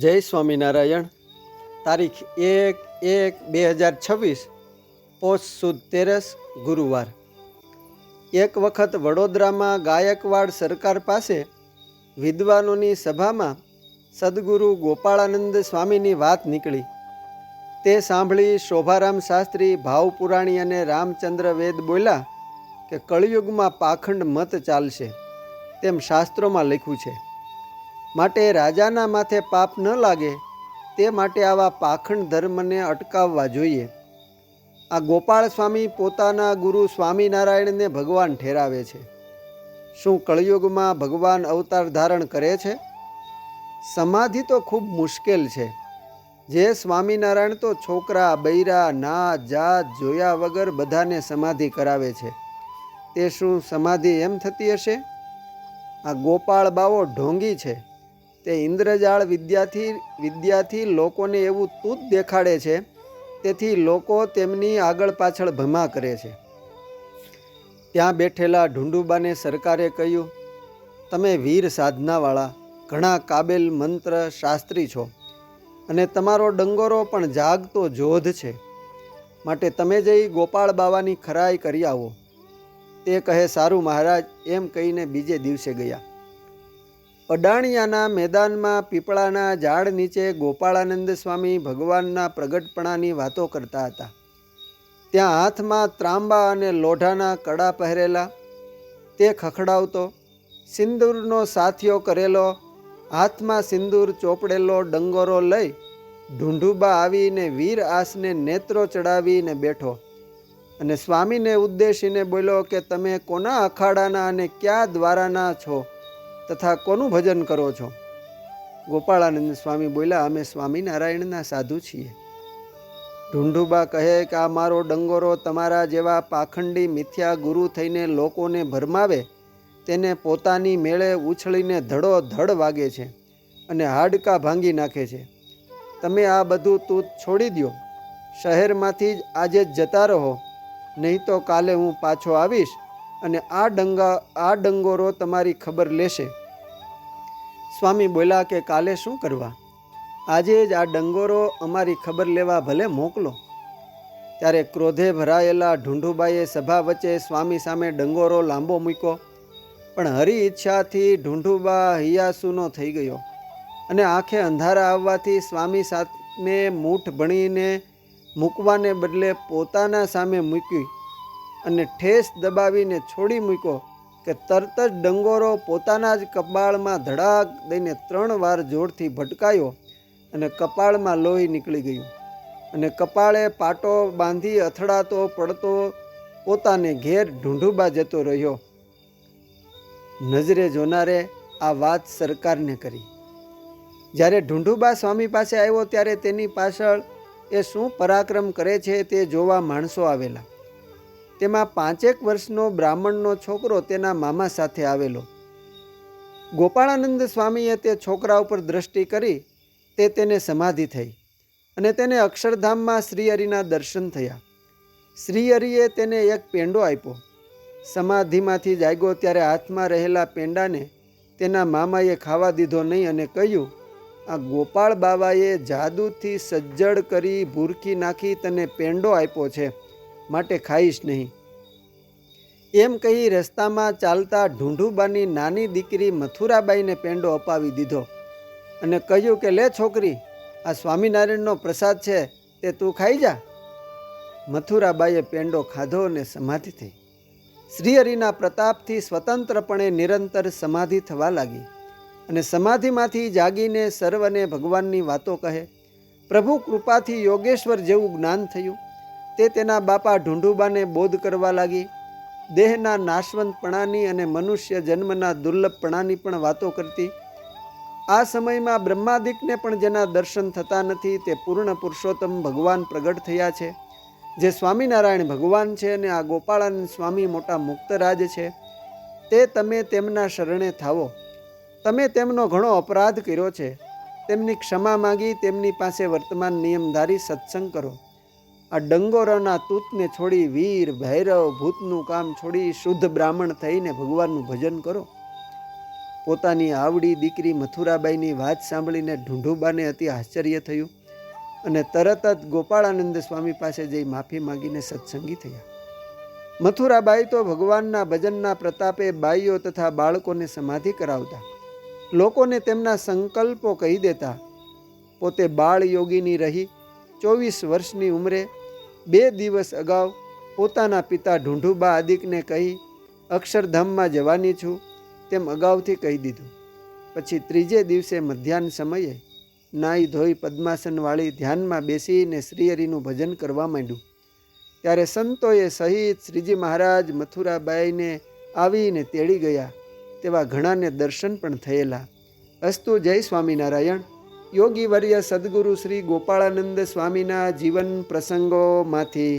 જય સ્વામિનારાયણ. તારીખ 1/1/2026 પોષ સુદ 13 ગુરુવાર. એક વખત વડોદરામાં ગાયકવાડ સરકાર પાસે વિદ્વાનોની સભામાં સદગુરુ ગોપાળાનંદ સ્વામીની વાત નીકળી. તે સાંભળી શોભારામ શાસ્ત્રી, ભાવપુરાણી અને રામચંદ્ર વેદ બોલ્યા કે કળિયુગમાં પાખંડ મત ચાલશે તેમ શાસ્ત્રોમાં લખ્યું છે. માટે રાજાના માથે પાપ ન લાગે તે માટે આવા પાખંડ ધર્મને અટકાવવા જોઈએ. આ ગોપાળ સ્વામી પોતાના ગુરુ સ્વામિનારાયણને ભગવાન ઠેરાવે છે. શું કળિયુગમાં ભગવાન અવતાર ધારણ કરે છે? સમાધિ તો ખૂબ મુશ્કેલ છે. જે સ્વામિનારાયણ તો છોકરા, બૈરા, નાત જાત જોયા વગર બધાને સમાધિ કરાવે છે. તે શું સમાધિ એમ થતી હશે? આ ગોપાળ બાવો ઢોંગી છે. તે ઇન્દ્રજાળ વિદ્યાથી લોકોને એવું તૂત દેખાડે છે, તેથી લોકો તેમની આગળ પાછળ ભમા કરે છે. ત્યાં બેઠેલા ઢુંડુબાને સરકારે કહ્યું, તમે વીર સાધનાવાળા, ઘણા કાબેલ મંત્ર શાસ્ત્રી છો અને તમારો ડંગોરો પણ જાગતો જોધ છે. માટે તમે જઈ ગોપાળ બાવાની ખરાઈ કરી આવો. તે કહે, સારું મહારાજ, એમ કહીને બીજે દિવસે ગયા. અડાણિયાના મેદાનમાં પીપળાના ઝાડ નીચે ગોપાળાનંદ સ્વામી ભગવાનના પ્રગટપણાની વાતો કરતા હતા. ત્યાં હાથમાં ત્રાંબા અને લોઢાના કડા પહેરેલા, તે ખખડાવતો, સિંદૂરનો સાથિયો કરેલો, હાથમાં સિંદૂર ચોપડેલો ડંગોરો લઈ ઢૂંઢુબા આવીને વીર આસને નેત્રો ચડાવીને બેઠો અને સ્વામીને ઉદ્દેશીને બોલ્યો કે તમે કોના અખાડાના અને ક્યાં દ્વારાના છો તથા કોનું ભજન કરો છો? ગોપાળાનંદ સ્વામી બોલ્યા, અમે સ્વામિનારાયણના સાધુ છીએ. ઢુંઢુબા કહે કે આ મારો ડંગોરો તમારા જેવા પાખંડી મિથ્યા ગુરુ થઈને લોકોને ભરમાવે તેને પોતાની મેળે ઉછળીને ધડો ધડ વાગે છે અને હાડકાં ભાંગી નાખે છે. તમે આ બધું તૂત છોડી દો. શહેરમાંથી જ આજે જ જતા રહો, નહીં તો કાલે હું પાછો આવીશ અને આ ડંગોરો તમારી ખબર લેશે. સ્વામી બોલ્યા કે કાલે શું કરવા? આજે જ આ ડંગોરો અમારી ખબર લેવા ભલે મોકલો. ત્યારે ક્રોધે ભરાયેલા ઢુંઢુબાએ સભા વચ્ચે સ્વામી સામે ડંગોરો લાંબો મૂક્યો, પણ હરી ઈચ્છાથી ઢુંઢુબા હૈયાસૂનો થઈ ગયો અને આંખે અંધારા આવવાથી સ્વામી સામે મૂઠ ભણીને મૂકવાને બદલે પોતાના સામે મૂકી અને ઠેસ દબાવીને છોડી મૂક્યો કે તરત જ ડંગોરો પોતાના જ કપાળમાં ધડાક દઈને 3 વાર જોરથી ભટકાયો અને કપાળમાં લોહી નીકળી ગયું અને કપાળે પાટો બાંધી અથડાતો પડતો પોતાને ઘેર ઢુંઢુબા જતો રહ્યો. નજરે જોનારે આ વાત સરકારને કરી. જ્યારે ઢુંઢુબા સ્વામી પાસે આવ્યો ત્યારે તેની પાછળ એ શું પરાક્રમ કરે છે તે જોવા માણસો આવેલા. તેમાં 5 વર્ષનો બ્રાહ્મણનો છોકરો તેના મામા સાથે આવેલો. ગોપાળાનંદ સ્વામીએ તે છોકરા ઉપર દ્રષ્ટિ કરી તે તેને સમાધિ થઈ અને તેને અક્ષરધામમાં શ્રીહરિના દર્શન થયા. શ્રીહરિએ તેને એક પેંડો આપ્યો. સમાધિમાંથી જાગ્યો ત્યારે હાથમાં રહેલા પેંડાને તેના મામાએ ખાવા દીધો નહીં અને કહ્યું, આ ગોપાળ બાવાએ જાદુથી સજ્જડ કરી ભૂરખી નાખી તને પેંડો આપ્યો છે, માટે ખાઈશ નહીં. એમ કહી રસ્તામાં ચાલતા ઢુંઢુબાની નાની દીકરી મથુરાબાઈને પેંડો અપાવી દીધો અને કહ્યું કે લે છોકરી, આ સ્વામિનારાયણનો પ્રસાદ છે, તે તું ખાઈ જા. મથુરાબાઈએ પેંડો ખાધો અને સમાધિ થઈ. શ્રીહરિના પ્રતાપથી સ્વતંત્રપણે નિરંતર સમાધિ થવા લાગી અને સમાધિમાંથી જાગીને સર્વને ભગવાનની વાતો કહે. પ્રભુ કૃપાથી યોગેશ્વર જેવું જ્ઞાન થયું. તે તેના બાપા ઢુંઢુબાને બોધ કરવા લાગી. દેહના નાશવંતપણાની અને મનુષ્ય જન્મના દુર્લભપણાની પણ વાતો કરતી. આ સમયમાં બ્રહ્માદિકને પણ જેના દર્શન થતા નથી તે પૂર્ણ પુરુષોત્તમ ભગવાન પ્રગટ થયા છે, જે સ્વામિનારાયણ ભગવાન છે અને આ ગોપાળાનંદ સ્વામી મોટા મુક્તરાજ છે. તે તમે તેમના શરણે થાવો. તમે તેમનો ઘણો અપરાધ કર્યો છે. તેમની ક્ષમા માગી તેમની પાસે વર્તમાન નિયમધારી સત્સંગ કરો. આ ડંગોરાના તૂતને છોડી વીર, ભૈરવ, ભૂતનું કામ છોડી શુદ્ધ બ્રાહ્મણ થઈને ભગવાનનું ભજન કરો. પોતાની આવડી દીકરી મથુરાબાઈની વાત સાંભળીને ઢૂંઢુબાને અતિ આશ્ચર્ય થયું અને તરત જ ગોપાળાનંદ સ્વામી પાસે જઈ માફી માંગીને સત્સંગી થયા. મથુરાબાઈ તો ભગવાનના ભજનના પ્રતાપે બાઈઓ તથા બાળકોને સમાધિ કરાવતા, લોકોને તેમના સંકલ્પો કહી દેતા. પોતે બાળ યોગીની રહી 24 વર્ષની ઉંમરે 2 દિવસ અગાઉ પોતાના પિતા ઢૂંઢુબા આદિકને કહી અક્ષરધામમાં જવાની છું તેમ અગાઉથી કહી દીધું. પછી 3જે દિવસે મધ્યાહન સમયે નાઈ ધોઈ પદ્માસનવાળી ધ્યાનમાં બેસીને શ્રીહરિનું ભજન કરવા માંડ્યું. ત્યારે સંતોએ સહિત શ્રીજી મહારાજ મથુરાબાઈને આવીને તેડી ગયા તેવા ઘણાને દર્શન પણ થયેલા. અસ્તુ. જય સ્વામિનારાયણ. યોગી વર્ય સદગુરુ શ્રી ગોપાળાનંદ સ્વામીના જીવન પ્રસંગોમાંથી